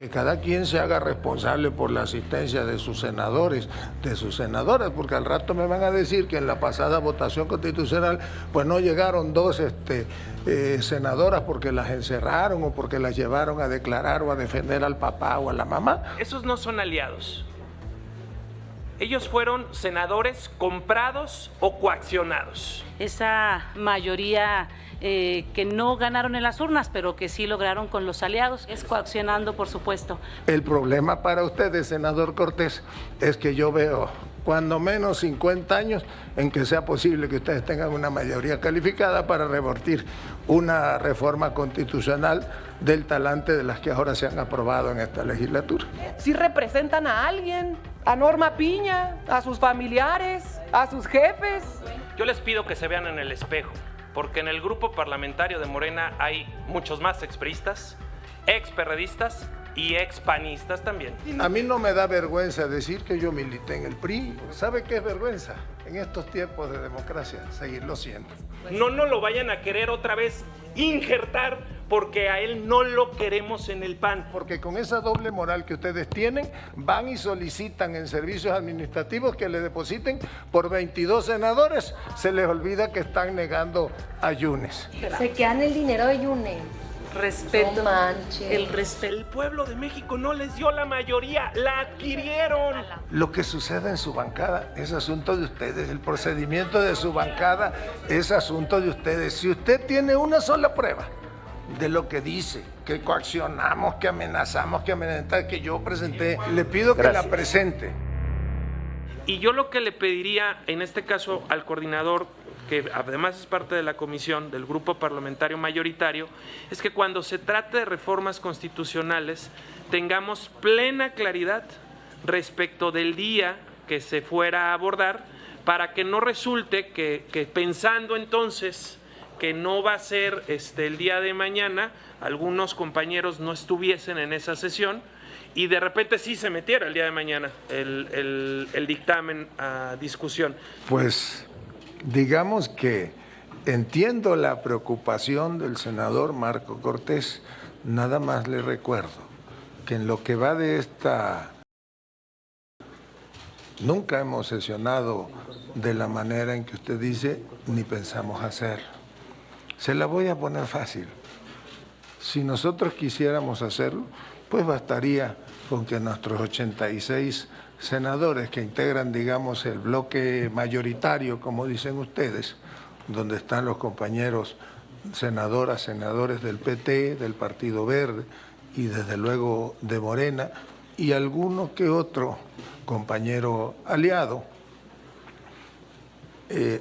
Que cada quien se haga responsable por la asistencia de sus senadores, de sus senadoras, porque al rato me van a decir que en la pasada votación constitucional pues no llegaron dos senadoras porque las encerraron o porque las llevaron a declarar o a defender al papá o a la mamá. Esos no son aliados. Ellos fueron senadores comprados o coaccionados. Esa mayoría que no ganaron en las urnas, pero que sí lograron con los aliados, es coaccionando, por supuesto. El problema para ustedes, senador Cortés, es que yo veo cuando menos 50 años en que sea posible que ustedes tengan una mayoría calificada para revertir una reforma constitucional del talante de las que ahora se han aprobado en esta legislatura. Si representan a alguien, a Norma Piña, a sus familiares, a sus jefes. Yo les pido que se vean en el espejo, porque en el grupo parlamentario de Morena hay muchos más expriistas, experredistas y expanistas también. A mí no me da vergüenza decir que yo milité en el PRI. ¿Sabe qué es vergüenza? En estos tiempos de democracia, seguirlo siendo. No nos lo vayan a querer otra vez injertar porque a él no lo queremos en el PAN. Porque con esa doble moral que ustedes tienen, van y solicitan en servicios administrativos que le depositen por 22 senadores. Se les olvida que están negando a Yunes. Se quedan el dinero de Yunes. Respeto, no manches. el respeto. El pueblo de México no les dio la mayoría, la adquirieron. Lo que sucede en su bancada es asunto de ustedes. El procedimiento de su bancada es asunto de ustedes. Si usted tiene una sola prueba de lo que dice, que coaccionamos, que amenazamos, que yo presenté, le pido que la presente. Y yo lo que le pediría en este caso al coordinador, que además es parte de la comisión del grupo parlamentario mayoritario, es que cuando se trate de reformas constitucionales tengamos plena claridad respecto del día que se fuera a abordar, para que no resulte que pensando entonces que no va a ser el día de mañana, algunos compañeros no estuviesen en esa sesión y de repente sí se metiera el día de mañana el dictamen a discusión. Pues digamos que entiendo la preocupación del senador Marco Cortés, nada más le recuerdo que en lo que va de esta, nunca hemos sesionado de la manera en que usted dice, ni pensamos hacer. Se la voy a poner fácil. Si nosotros quisiéramos hacerlo, pues bastaría con que nuestros 86 senadores que integran, digamos, el bloque mayoritario, como dicen ustedes, donde están los compañeros senadoras, senadores del PT, del Partido Verde y desde luego de Morena, y alguno que otro compañero aliado,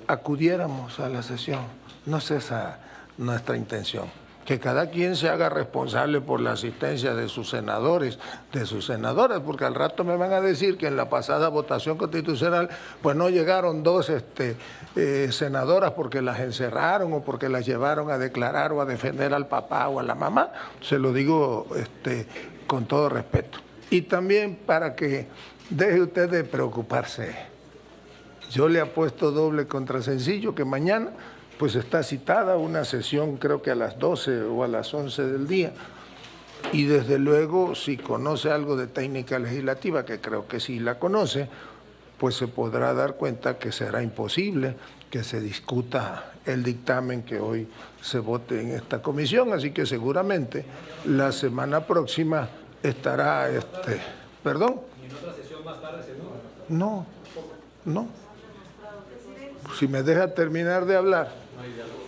acudiéramos a la sesión. No es esa nuestra intención. Que cada quien se haga responsable por la asistencia de sus senadores, de sus senadoras, porque al rato me van a decir que en la pasada votación constitucional pues no llegaron dos senadoras porque las encerraron o porque las llevaron a declarar o a defender al papá o a la mamá. Se lo digo con todo respeto. Y también para que deje usted de preocuparse. Yo le apuesto doble contra sencillo que mañana pues está citada una sesión, creo que a las 12 o a las 11 del día, y desde luego si conoce algo de técnica legislativa, que creo que sí la conoce, pues se podrá dar cuenta que será imposible que se discuta el dictamen que hoy se vote en esta comisión, así que seguramente la semana próxima estará ¿Perdón? ¿Y en otra sesión más tarde se No. Si me deja terminar de hablar.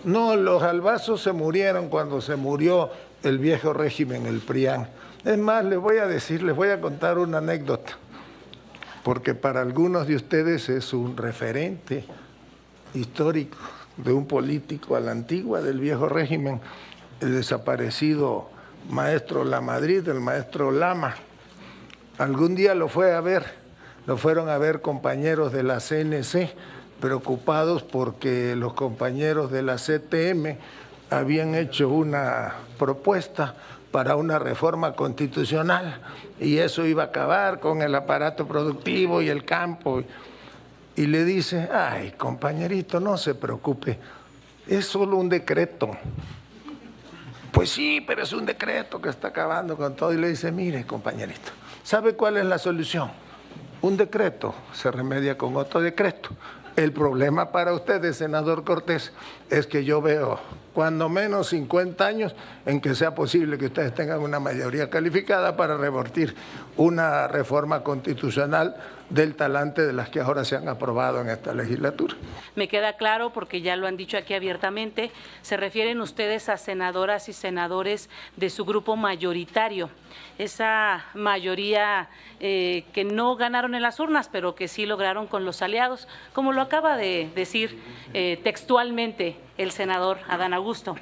No, los albazos se murieron cuando se murió el viejo régimen, el PRIAN. Es más, les voy a contar una anécdota, porque para algunos de ustedes es un referente histórico de un político a la antigua del viejo régimen, el desaparecido maestro Lamadrid, el maestro Lama. Algún día lo fueron a ver compañeros de la CNC, preocupados porque los compañeros de la CTM habían hecho una propuesta para una reforma constitucional y eso iba a acabar con el aparato productivo y el campo. Y le dice, ay, compañerito, no se preocupe, es solo un decreto. Pues sí, pero es un decreto que está acabando con todo. Y le dice, mire, compañerito, ¿sabe cuál es la solución? Un decreto se remedia con otro decreto. El problema para ustedes, senador Cortés, es que yo veo cuando menos 50 años en que sea posible que ustedes tengan una mayoría calificada para revertir una reforma constitucional del talante de las que ahora se han aprobado en esta legislatura. Me queda claro, porque ya lo han dicho aquí abiertamente, se refieren ustedes a senadoras y senadores de su grupo mayoritario, esa mayoría que no ganaron en las urnas, pero que sí lograron con los aliados, como lo acaba de decir textualmente el senador Adán Augusto.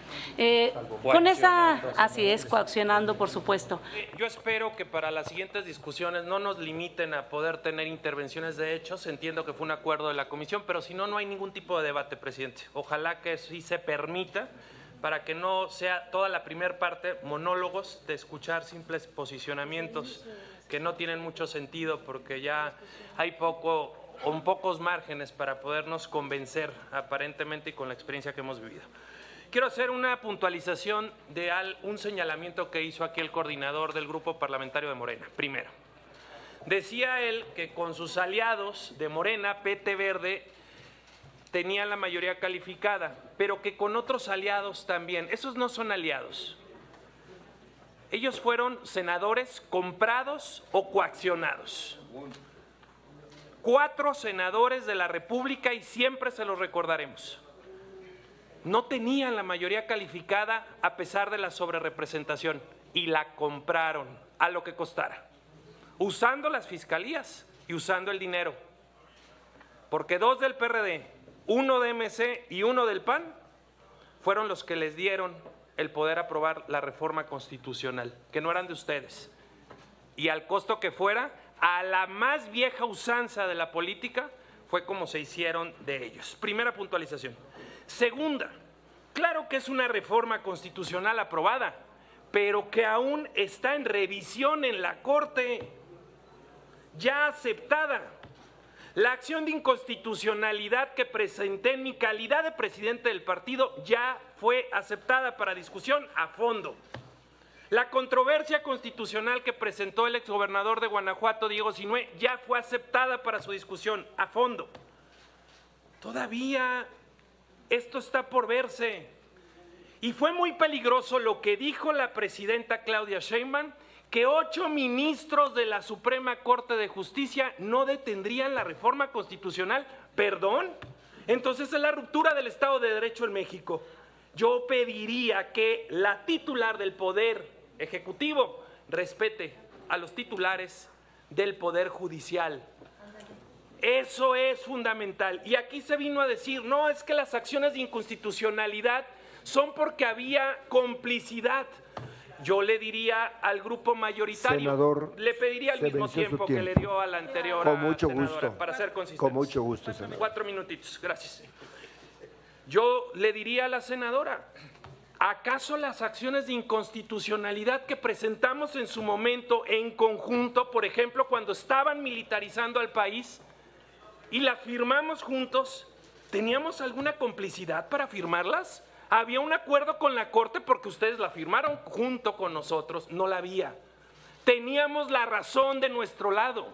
Con esa, así es, coaccionando, por supuesto. Yo espero que para las siguientes discusiones no nos limiten a poder tener intervenciones de hechos. Entiendo que fue un acuerdo de la comisión, pero si no, no hay ningún tipo de debate, presidente. Ojalá que sí se permita para que no sea toda la primera parte monólogos de escuchar simples posicionamientos que no tienen mucho sentido porque ya hay pocos márgenes para podernos convencer aparentemente y con la experiencia que hemos vivido. Quiero hacer una puntualización de un señalamiento que hizo aquí el coordinador del grupo parlamentario de Morena. Primero, decía él que con sus aliados de Morena, PT Verde, tenían la mayoría calificada, pero que con otros aliados también. Esos no son aliados. Ellos fueron senadores comprados o coaccionados. 4 senadores de la República y siempre se los recordaremos. No tenían la mayoría calificada a pesar de la sobrerepresentación y la compraron a lo que costara, usando las fiscalías y usando el dinero. Porque 2 del PRD, 1 de MC y 1 del PAN fueron los que les dieron el poder aprobar la reforma constitucional, que no eran de ustedes. Y al costo que fuera, a la más vieja usanza de la política, fue como se hicieron de ellos. Primera puntualización. Segunda, claro que es una reforma constitucional aprobada, pero que aún está en revisión en la Corte, ya aceptada. La acción de inconstitucionalidad que presenté en mi calidad de presidente del partido ya fue aceptada para discusión a fondo. La controversia constitucional que presentó el exgobernador de Guanajuato, Diego Sinue, ya fue aceptada para su discusión a fondo. Todavía esto está por verse. Y fue muy peligroso lo que dijo la presidenta Claudia Sheinbaum, que 8 ministros de la Suprema Corte de Justicia no detendrían la reforma constitucional. ¿Perdón? Entonces es la ruptura del Estado de Derecho en México. Yo pediría que la titular del Poder Ejecutivo respete a los titulares del Poder Judicial. Eso es fundamental. Y aquí se vino a decir, no, es que las acciones de inconstitucionalidad son porque había complicidad. Yo le diría al grupo mayoritario, senador, le pediría al mismo tiempo que le dio a la anterior con mucho senadora, gusto, para ser consistentes. Con mucho gusto, senador. 4 minutitos, gracias. Yo le diría a la senadora, ¿acaso las acciones de inconstitucionalidad que presentamos en su momento en conjunto, por ejemplo, cuando estaban militarizando al país y las firmamos juntos, teníamos alguna complicidad para firmarlas? ¿Había un acuerdo con la Corte porque ustedes la firmaron junto con nosotros? No la había. Teníamos la razón de nuestro lado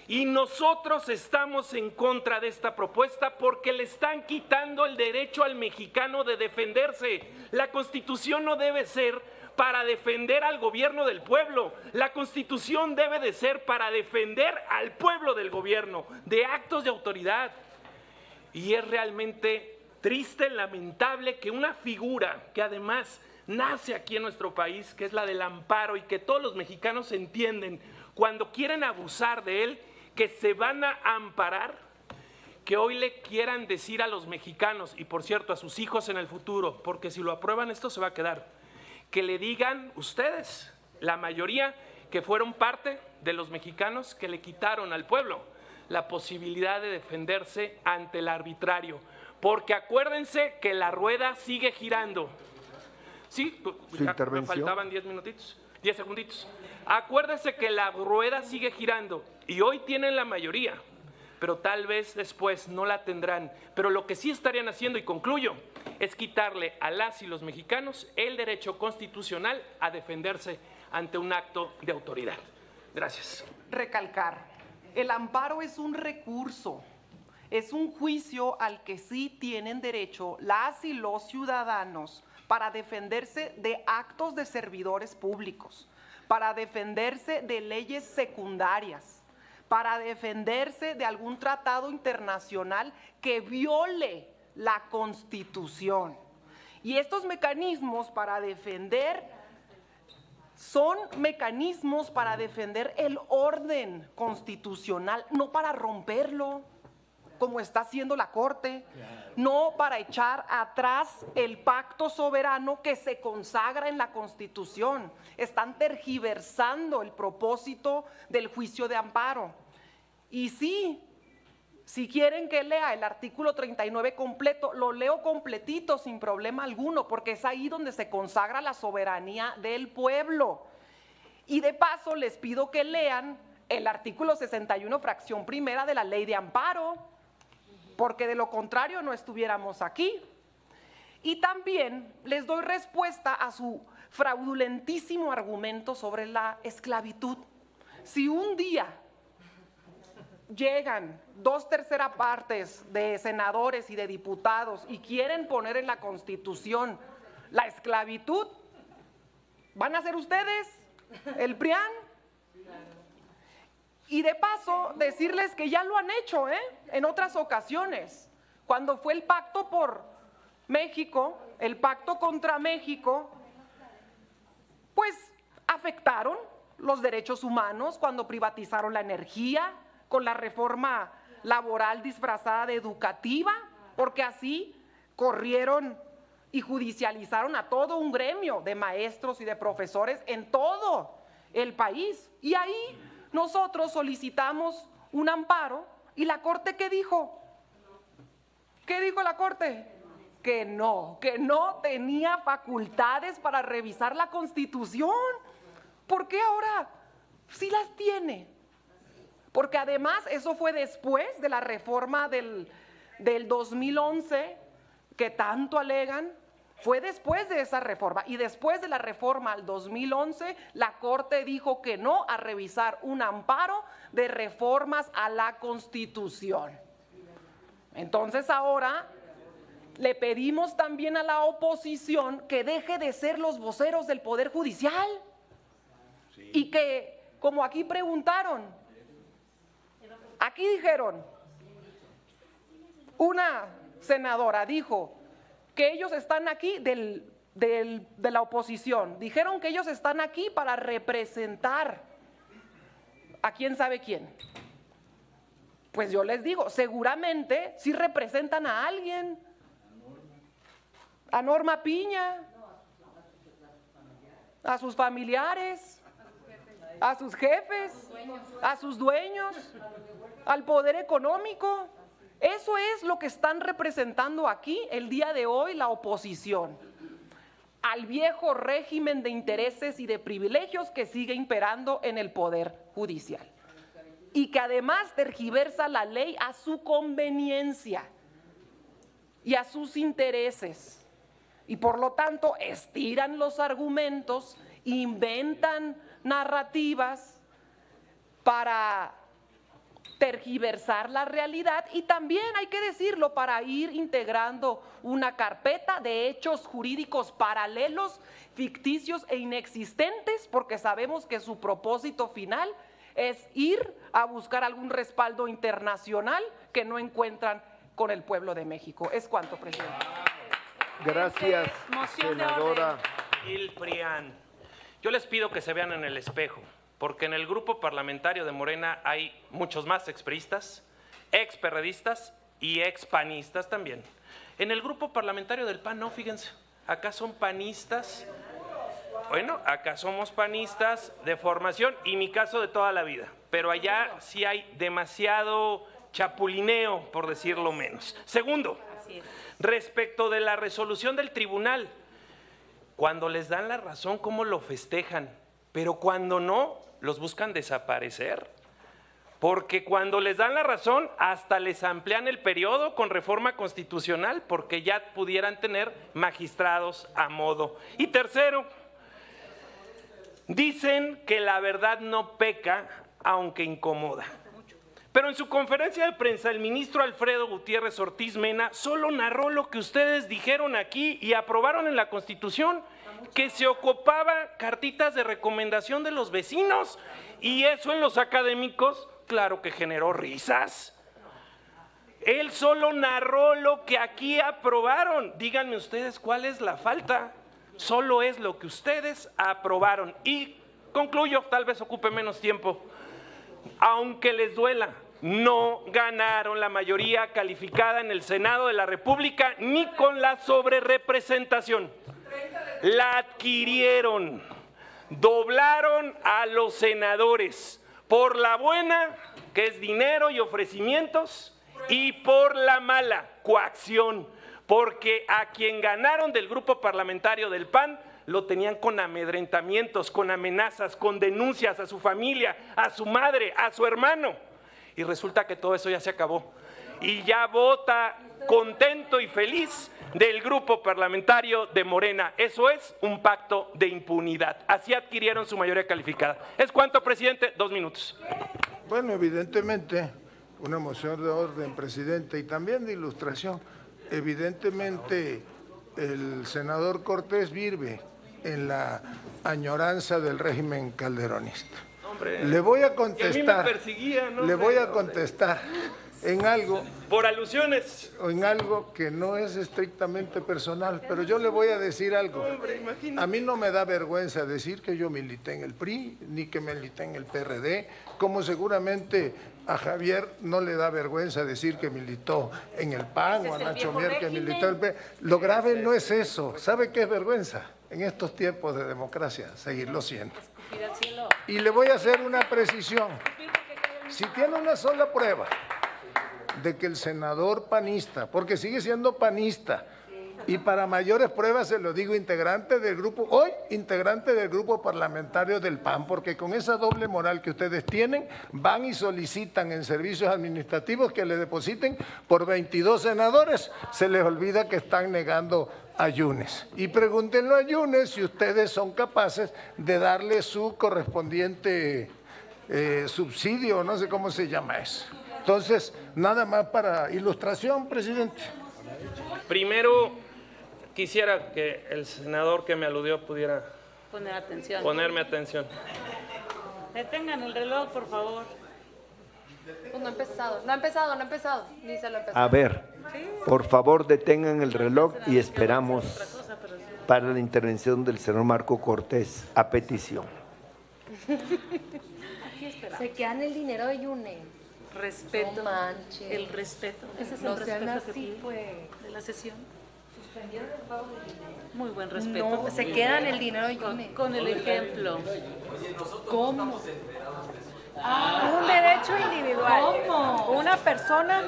y nosotros estamos en contra de esta propuesta porque le están quitando el derecho al mexicano de defenderse. La Constitución no debe ser para defender al gobierno del pueblo. La Constitución debe de ser para defender al pueblo del gobierno, de actos de autoridad. Y es realmente triste, lamentable que una figura que además nace aquí en nuestro país, que es la del amparo y que todos los mexicanos entienden cuando quieren abusar de él, que se van a amparar, que hoy le quieran decir a los mexicanos y por cierto a sus hijos en el futuro, porque si lo aprueban esto se va a quedar, que le digan ustedes, la mayoría que fueron parte de los mexicanos que le quitaron al pueblo la posibilidad de defenderse ante el arbitrario. Porque acuérdense que la rueda sigue girando. Sí, ya me faltaban 10 segunditos. Acuérdense que la rueda sigue girando y hoy tienen la mayoría. pero tal vez después no la tendrán. Pero lo que sí estarían haciendo, y concluyo, es quitarle a las y los mexicanos el derecho constitucional a defenderse ante un acto de autoridad. Gracias. Recalcar, el amparo es un recurso, es un juicio al que sí tienen derecho las y los ciudadanos para defenderse de actos de servidores públicos, para defenderse de leyes secundarias, para defenderse de algún tratado internacional que viole la Constitución. Y estos mecanismos para defender son mecanismos para defender el orden constitucional, no para romperlo, como está haciendo la Corte, no para echar atrás el pacto soberano que se consagra en la Constitución. Están tergiversando el propósito del juicio de amparo. Y sí, si quieren que lea el artículo 39 completo, lo leo completito sin problema alguno, porque es ahí donde se consagra la soberanía del pueblo. Y de paso les pido que lean el artículo 61, fracción primera de la Ley de Amparo, porque de lo contrario no estuviéramos aquí. Y también les doy respuesta a su fraudulentísimo argumento sobre la esclavitud. Si un día llegan 2/3 partes de senadores y de diputados y quieren poner en la Constitución la esclavitud, ¿van a ser ustedes el PRIAN? Y de paso, decirles que ya lo han hecho, en otras ocasiones. Cuando fue el pacto por México, el pacto contra México, pues afectaron los derechos humanos cuando privatizaron la energía, con la reforma laboral disfrazada de educativa, porque así corrieron y judicializaron a todo un gremio de maestros y de profesores en todo el país. Y ahí nosotros solicitamos un amparo y la Corte, ¿qué dijo? ¿Qué dijo la Corte? Que no tenía facultades para revisar la Constitución. ¿Por qué ahora sí las tiene? Porque además eso fue después de la reforma del 2011 que tanto alegan. Fue después de esa reforma, y después de la reforma al 2011, la Corte dijo que no a revisar un amparo de reformas a la Constitución. Entonces ahora le pedimos también a la oposición que deje de ser los voceros del Poder Judicial. Sí. Y que, como aquí preguntaron, aquí dijeron, una senadora dijo que ellos están aquí de la oposición. Dijeron que ellos están aquí para representar a quién sabe quién. Pues yo les digo, seguramente sí representan a alguien. A Norma Piña, a sus familiares, a sus jefes, a sus dueños, al poder económico. Eso es lo que están representando aquí el día de hoy la oposición, al viejo régimen de intereses y de privilegios que sigue imperando en el Poder Judicial y que además tergiversa la ley a su conveniencia y a sus intereses, y por lo tanto estiran los argumentos, inventan narrativas para tergiversar la realidad, y también hay que decirlo, para ir integrando una carpeta de hechos jurídicos paralelos, ficticios e inexistentes, porque sabemos que su propósito final es ir a buscar algún respaldo internacional que no encuentran con el pueblo de México. Es cuanto, presidente. Gracias, senadora. El PRIAN. Yo les pido que se vean en el espejo, porque en el grupo parlamentario de Morena hay muchos más expriistas, experredistas y expanistas también. En el grupo parlamentario del PAN no, fíjense, acá son panistas, bueno, acá somos panistas de formación y mi caso de toda la vida, pero allá sí hay demasiado chapulineo, por decirlo menos. Segundo, respecto de la resolución del tribunal, cuando les dan la razón, ¿cómo lo festejan? Pero cuando no, los buscan desaparecer. porque cuando les dan la razón hasta les amplían el periodo con reforma constitucional porque ya pudieran tener magistrados a modo. Y tercero, dicen que la verdad no peca aunque incomoda. Pero en su conferencia de prensa el ministro Alfredo Gutiérrez Ortiz Mena solo narró lo que ustedes dijeron aquí y aprobaron en la Constitución, que se ocupaba cartitas de recomendación de los vecinos, y eso en los académicos claro que generó risas. Él solo narró lo que aquí aprobaron. Díganme ustedes cuál es la falta. Solo es lo que ustedes aprobaron. Y concluyo, tal vez ocupe menos tiempo. Aunque les duela, no ganaron la mayoría calificada en el Senado de la República ni con la sobrerepresentación. La adquirieron, doblaron a los senadores por la buena, que es dinero y ofrecimientos, y por la mala, coacción, porque a quien ganaron del grupo parlamentario del PAN lo tenían con amedrentamientos, con amenazas, con denuncias a su familia, a su madre, a su hermano. Y resulta que todo eso ya se acabó. Y ya vota contento y feliz del grupo parlamentario de Morena. Eso es un pacto de impunidad. Así adquirieron su mayoría calificada. ¿Es cuánto, presidente? 2 minutos. Bueno, evidentemente, una moción de orden, presidente, y también de ilustración. Evidentemente, el senador Cortés vive en la añoranza del régimen calderonista. Hombre, le voy a contestar, a mí me perseguía, no le sé, voy a contestar en algo, por alusiones, en algo que no es estrictamente personal, pero yo le voy a decir algo. hombre, imagínate. A mí no me da vergüenza decir que yo milité en el PRI, ni que milité en el PRD, como seguramente a Javier no le da vergüenza decir que militó en el PAN, o a Nacho Mier que militó en el PRI. Lo grave no es eso. ¿Sabe qué es vergüenza? En estos tiempos de democracia, seguirlo siendo. Y le voy a hacer una precisión. Si tiene una sola prueba de que el senador panista, porque sigue siendo panista, y para mayores pruebas se lo digo, integrante del grupo, hoy integrante del grupo parlamentario del PAN, porque con esa doble moral que ustedes tienen, van y solicitan en servicios administrativos que le depositen por 22 senadores, se les olvida que están negando a Yunes. Y pregúntenlo a Yunes si ustedes son capaces de darle su correspondiente subsidio, no sé cómo se llama eso. Entonces, nada más para ilustración, presidente. Primero, quisiera que el senador que me aludió pudiera ponerme atención. Detengan el reloj, por favor. Pues no ha empezado, ni se lo ha empezado. A ver, por favor detengan el reloj y esperamos para la intervención del senador Marco Cortés, a petición. Se quedan el dinero de Yunes. Respeto. No manches. El respeto. Ese es No el sean respeto así, que pues. de la sesión. Suspendieron el pago del dinero. Muy buen respeto. No, se quedan el dinero de Yunes. Con el ejemplo. ¿Cómo? Un derecho individual. ¿Cómo? Una persona,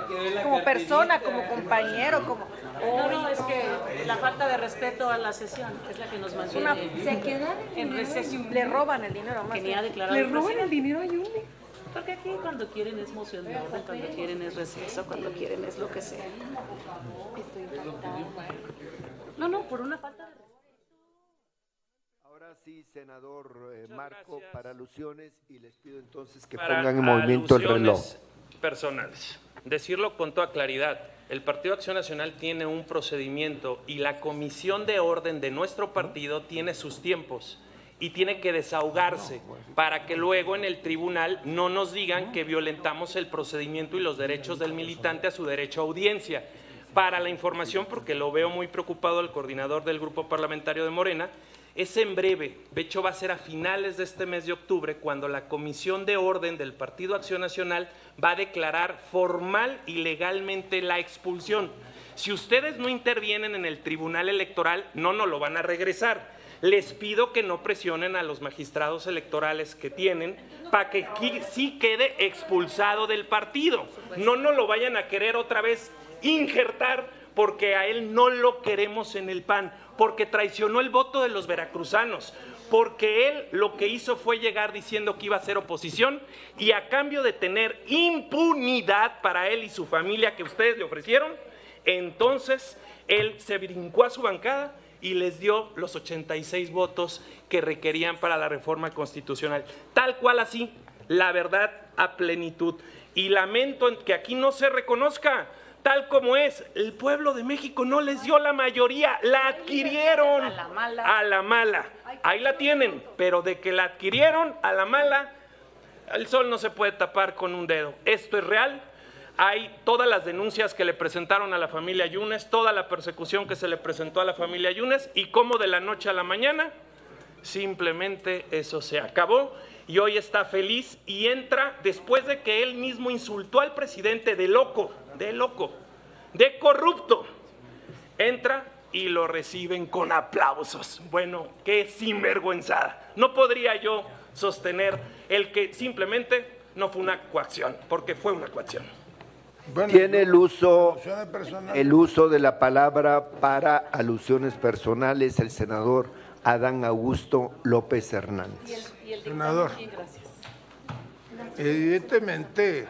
como compañero, como... No, es que la falta de respeto a la sesión es la que nos mantiene Se quedan en receso. Le roban el dinero más. Que ni ha declarado ¿Le el roban el presidente. dinero a Yunes? Porque aquí cuando quieren es moción de orden, cuando quieren es receso, cuando quieren es lo que sea. Estoy impactada. No, por una falta de respeto. Ahora sí, senador Marco, gracias. para alusiones, y les pido entonces que Para pongan en movimiento el reloj. alusiones personales. Decirlo con toda claridad, el Partido Acción Nacional tiene un procedimiento y la comisión de orden de nuestro partido tiene sus tiempos y tiene que desahogarse para que luego en el tribunal no nos digan que violentamos el procedimiento y los derechos del militante a su derecho a audiencia. Para la información, porque lo veo muy preocupado el coordinador del grupo parlamentario de Morena, es en breve, de hecho va a ser a finales de este mes de octubre, cuando la Comisión de Orden del Partido Acción Nacional va a declarar formal y legalmente la expulsión. Si ustedes no intervienen en el Tribunal Electoral, no nos lo van a regresar. Les pido que no presionen a los magistrados electorales que tienen para que sí quede expulsado del partido. No nos lo vayan a querer otra vez injertar, porque a él no lo queremos en el PAN, porque traicionó el voto de los veracruzanos, porque él lo que hizo fue llegar diciendo que iba a ser oposición y a cambio de tener impunidad para él y su familia que ustedes le ofrecieron, entonces él se brincó a su bancada y les dio los 86 votos que requerían para la reforma constitucional. Tal cual así, la verdad a plenitud. Y lamento que aquí no se reconozca tal como es. El pueblo de México no les dio la mayoría, la adquirieron a la mala. Ahí la tienen, pero de que la adquirieron a la mala, el sol no se puede tapar con un dedo. Esto es real. Hay todas las denuncias que le presentaron a la familia Yunes, toda la persecución que se le presentó a la familia Yunes, y cómo de la noche a la mañana simplemente eso se acabó y hoy está feliz y entra después de que él mismo insultó al presidente de loco, de corrupto. Entra y lo reciben con aplausos. Bueno, qué sinvergüenzada. No podría yo sostener el que simplemente no fue una coacción, porque fue una coacción. Bueno, Tiene el uso personales. de la palabra para alusiones personales el senador Adán Augusto López Hernández. Senador, evidentemente,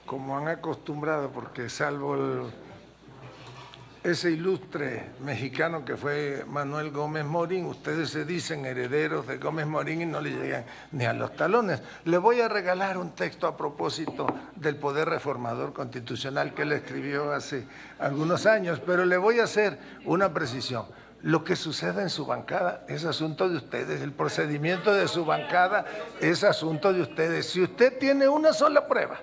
como han acostumbrado, porque salvo ese ilustre mexicano que fue Manuel Gómez Morín, ustedes se dicen herederos de Gómez Morín y no le llegan ni a los talones. Le voy a regalar un texto a propósito del Poder Reformador Constitucional que él escribió hace algunos años, pero le voy a hacer una precisión. Lo que sucede en su bancada es asunto de ustedes, el procedimiento de su bancada es asunto de ustedes. Si usted tiene una sola prueba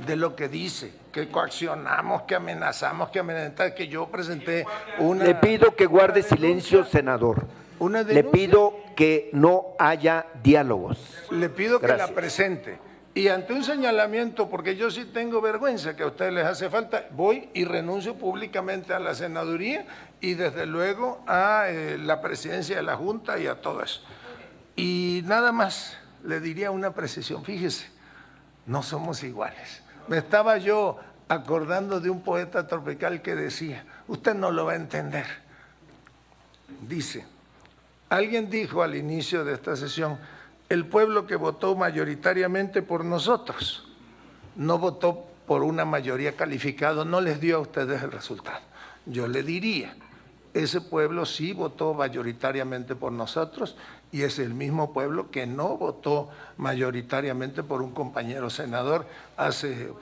de lo que dice, que coaccionamos, que amenazamos, que yo presenté una... Le pido que guarde silencio, senador. Una Le denuncia. pido que no haya diálogos. Le pido que Gracias. la presente. Y ante un señalamiento, porque yo sí tengo vergüenza que a ustedes les hace falta, voy y renuncio públicamente a la senaduría y desde luego a la presidencia de la Junta y a todo eso. Y nada más le diría una precisión, fíjese, no somos iguales. Me estaba yo acordando de un poeta tropical que decía, usted no lo va a entender. Dice, alguien dijo al inicio de esta sesión, el pueblo que votó mayoritariamente por nosotros, no votó por una mayoría calificada, no les dio a ustedes el resultado. Yo le diría, ese pueblo sí votó mayoritariamente por nosotros y es el mismo pueblo que no votó mayoritariamente por un compañero senador,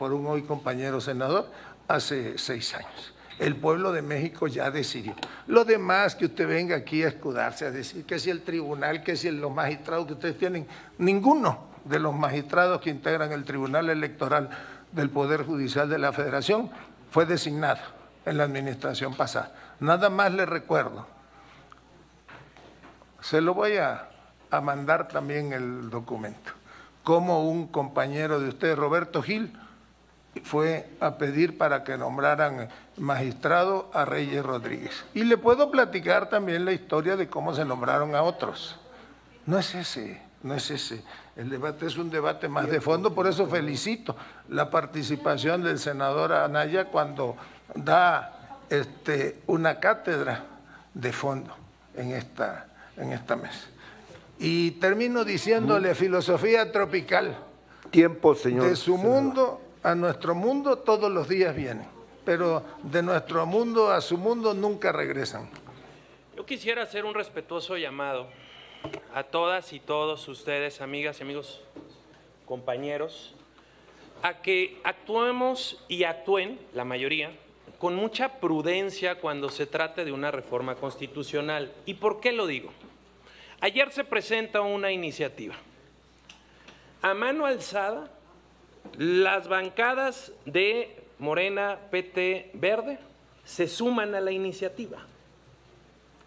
por un hoy compañero senador, hace 6 años. El pueblo de México ya decidió. Lo demás que usted venga aquí a escudarse, a decir que si el tribunal, que si los magistrados que ustedes tienen, ninguno de los magistrados que integran el Tribunal Electoral del Poder Judicial de la Federación fue designado en la administración pasada. Nada más le recuerdo, se lo voy a mandar también el documento, como un compañero de usted, Roberto Gil, fue a pedir para que nombraran magistrado a Reyes Rodríguez. Y le puedo platicar también la historia de cómo se nombraron a otros. No es ese. El debate es un debate más de fondo, por eso felicito la participación del senador Anaya cuando da una cátedra de fondo en esta mesa. Y termino diciéndole filosofía tropical. Tiempo, señor. De su mundo a nuestro mundo todos los días vienen, pero de nuestro mundo a su mundo nunca regresan. Yo quisiera hacer un respetuoso llamado a todas y todos ustedes, amigas y amigos, compañeros, a que actuemos y actúen, la mayoría, con mucha prudencia cuando se trate de una reforma constitucional. ¿Y por qué lo digo? Ayer se presenta una iniciativa. A mano alzada, las bancadas de Morena, PT, Verde se suman a la iniciativa.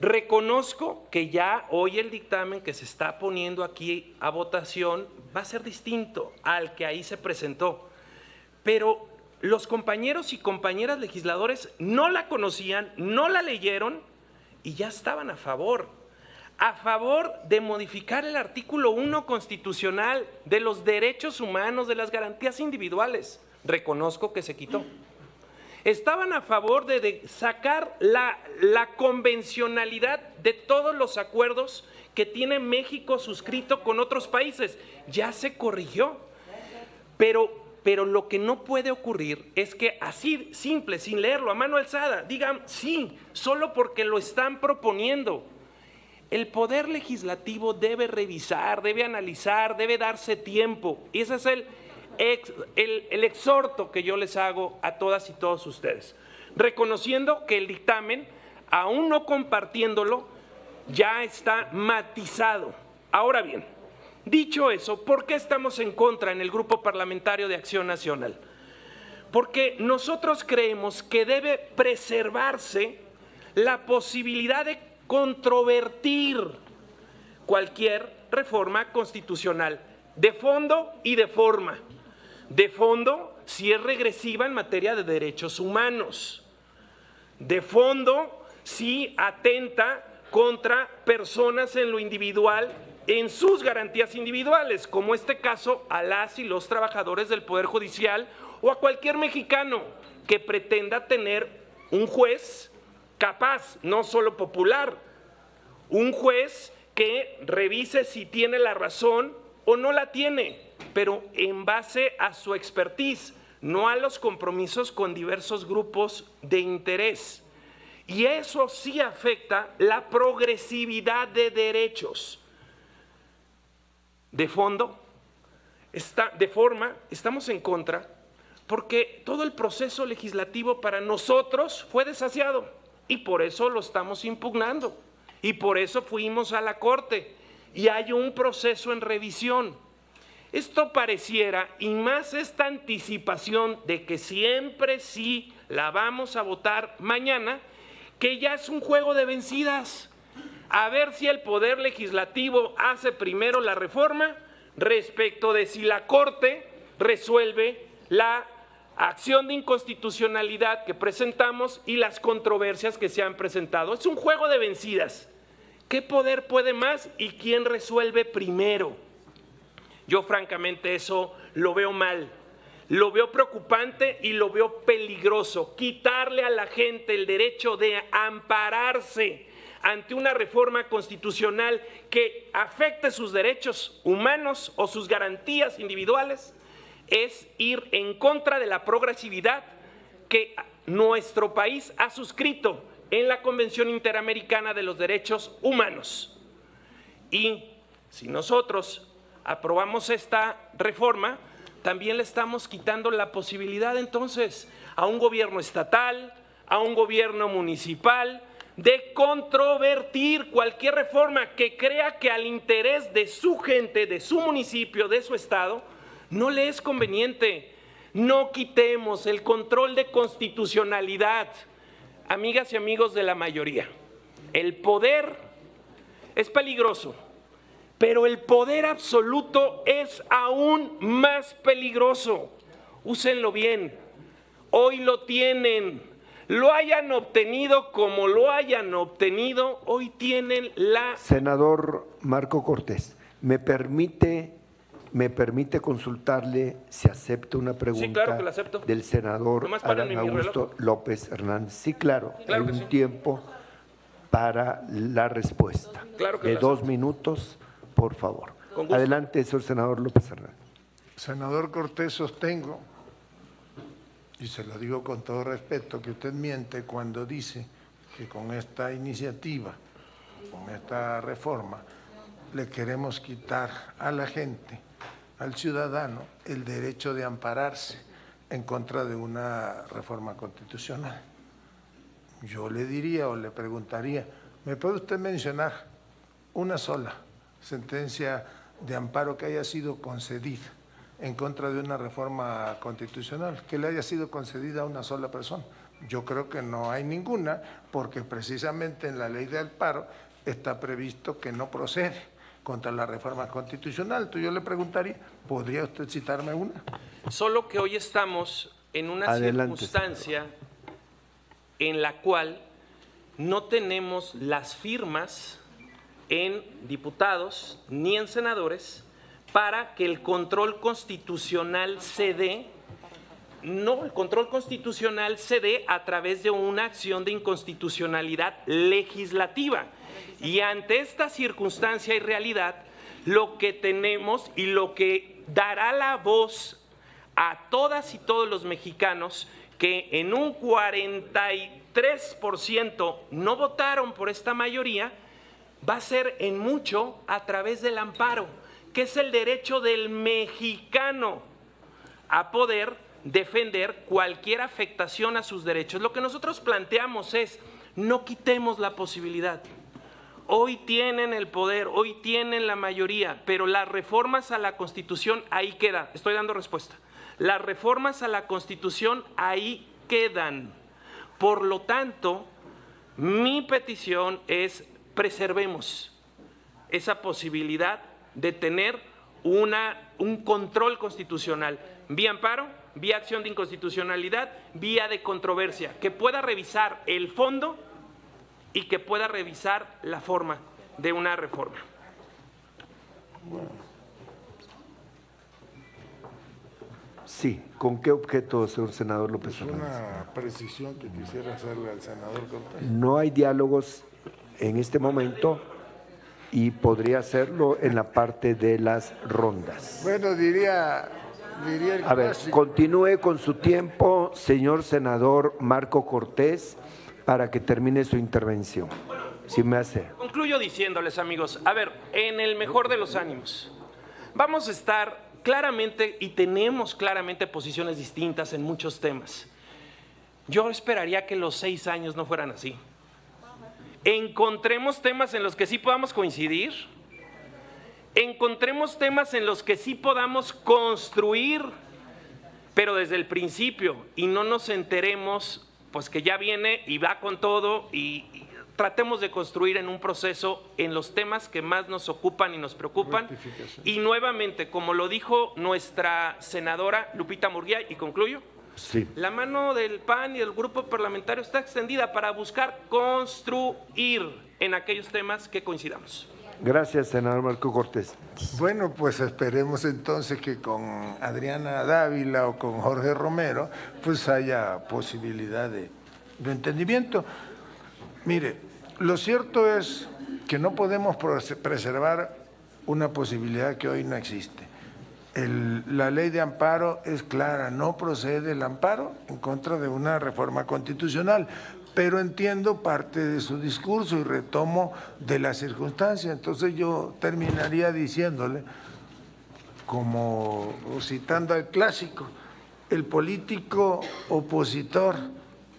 Reconozco que ya hoy el dictamen que se está poniendo aquí a votación va a ser distinto al que ahí se presentó, pero los compañeros y compañeras legisladores no la conocían, no la leyeron y ya estaban a favor de modificar el artículo 1 constitucional de los derechos humanos, de las garantías individuales. Reconozco que se quitó. Estaban a favor de sacar la convencionalidad de todos los acuerdos que tiene México suscrito con otros países. Ya se corrigió. Pero lo que no puede ocurrir es que así simple, sin leerlo, a mano alzada, digan sí, solo porque lo están proponiendo. El Poder Legislativo debe revisar, debe analizar, debe darse tiempo. Y ese es el exhorto que yo les hago a todas y todos ustedes. Reconociendo que el dictamen, aún no compartiéndolo, ya está matizado. Ahora bien, dicho eso, ¿por qué estamos en contra en el Grupo Parlamentario de Acción Nacional? Porque nosotros creemos que debe preservarse la posibilidad de controvertir cualquier reforma constitucional, de fondo y de forma. De fondo, si es regresiva en materia de derechos humanos. De fondo, si atenta contra personas en lo individual, en sus garantías individuales, como este caso a las y los trabajadores del Poder Judicial o a cualquier mexicano que pretenda tener un juez capaz, no solo popular, un juez que revise si tiene la razón o no la tiene, pero en base a su expertise, no a los compromisos con diversos grupos de interés. Y eso sí afecta la progresividad de derechos. De fondo, de forma, estamos en contra porque todo el proceso legislativo para nosotros fue desasiado y por eso lo estamos impugnando y por eso fuimos a la Corte y hay un proceso en revisión. Esto pareciera, y más esta anticipación de que siempre sí la vamos a votar mañana, que ya es un juego de vencidas. A ver si el Poder Legislativo hace primero la reforma respecto de si la Corte resuelve la acción de inconstitucionalidad que presentamos y las controversias que se han presentado. Es un juego de vencidas. ¿Qué poder puede más y quién resuelve primero? Yo francamente eso lo veo mal, lo veo preocupante y lo veo peligroso. Quitarle a la gente el derecho de ampararse ante una reforma constitucional que afecte sus derechos humanos o sus garantías individuales es ir en contra de la progresividad que nuestro país ha suscrito en la Convención Interamericana de los Derechos Humanos. Y si nosotros aprobamos esta reforma, también le estamos quitando la posibilidad entonces a un gobierno estatal, a un gobierno municipal, de controvertir cualquier reforma que crea que al interés de su gente, de su municipio, de su estado, no le es conveniente. No quitemos el control de constitucionalidad. Amigas y amigos de la mayoría, el poder es peligroso, pero el poder absoluto es aún más peligroso. Úsenlo bien. Hoy lo tienen. Lo hayan obtenido como lo hayan obtenido, hoy tienen la… Senador Marco Cortés, ¿me permite consultarle si acepta una pregunta? Sí, claro que la acepto. Del senador Adán Augusto López Hernández. Sí, claro, claro hay un sí. Tiempo para la respuesta. Claro que de la 2 acepto. minutos, por favor. Con gusto. Adelante, señor senador López Hernández. Senador Cortés, sostengo, y se lo digo con todo respeto, que usted miente cuando dice que con esta iniciativa, con esta reforma, le queremos quitar a la gente, al ciudadano, el derecho de ampararse en contra de una reforma constitucional. Yo le diría o le preguntaría, ¿me puede usted mencionar una sola sentencia de amparo que haya sido concedida en contra de una reforma constitucional, que le haya sido concedida a una sola persona? Yo creo que no hay ninguna, porque precisamente en la ley de amparo está previsto que no procede contra la reforma constitucional. Entonces yo le preguntaría, ¿podría usted citarme una? Solo que hoy estamos en una circunstancia en la cual no tenemos las firmas en diputados ni en senadores para que el control constitucional se dé no, el control constitucional se dé a través de una acción de inconstitucionalidad legislativa. Y ante esta circunstancia y realidad, lo que tenemos y lo que dará la voz a todas y todos los mexicanos que en un 43% no votaron por esta mayoría, va a ser en mucho a través del amparo, que es el derecho del mexicano a poder defender cualquier afectación a sus derechos. Lo que nosotros planteamos es, no quitemos la posibilidad. Hoy tienen el poder, hoy tienen la mayoría, pero las reformas a la Constitución ahí quedan. Estoy dando respuesta. Las reformas a la Constitución ahí quedan. Por lo tanto, mi petición es preservemos esa posibilidad de tener un control constitucional, vía amparo, vía acción de inconstitucionalidad, vía de controversia, que pueda revisar el fondo y que pueda revisar la forma de una reforma. Sí, ¿con qué objeto, señor senador López Es Hernández? una precisión que quisiera hacerle al senador Cortés. No hay diálogos en este momento y podría hacerlo en la parte de las rondas. Bueno, diría el A ver, clásico. continúe con su tiempo, señor senador Marco Cortés, para que termine su intervención. Si me hace. Concluyo diciéndoles, amigos, a ver, en el mejor de los ánimos, vamos a estar claramente y tenemos claramente posiciones distintas en muchos temas. Yo esperaría que los 6 años no fueran así. Encontremos temas en los que sí podamos coincidir, encontremos temas en los que sí podamos construir, pero desde el principio, y no nos enteremos pues que ya viene y va con todo, y tratemos de construir en un proceso en los temas que más nos ocupan y nos preocupan. Y nuevamente, como lo dijo nuestra senadora Lupita Murguía, y concluyo, Sí. la mano del PAN y del grupo parlamentario está extendida para buscar construir en aquellos temas que coincidamos. Gracias, senador Marco Cortés. Bueno, pues esperemos entonces que con Adriana Dávila o con Jorge Romero pues haya posibilidad de entendimiento. Mire, lo cierto es que no podemos preservar una posibilidad que hoy no existe. La ley de amparo es clara, no procede el amparo en contra de una reforma constitucional, pero entiendo parte de su discurso y retomo de la circunstancia. Entonces yo terminaría diciéndole, como citando al clásico, el político opositor,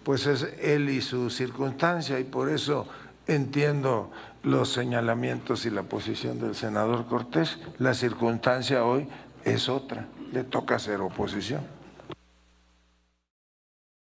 pues es él y su circunstancia, y por eso entiendo los señalamientos y la posición del senador Cortés. La circunstancia hoy es otra, le toca hacer oposición.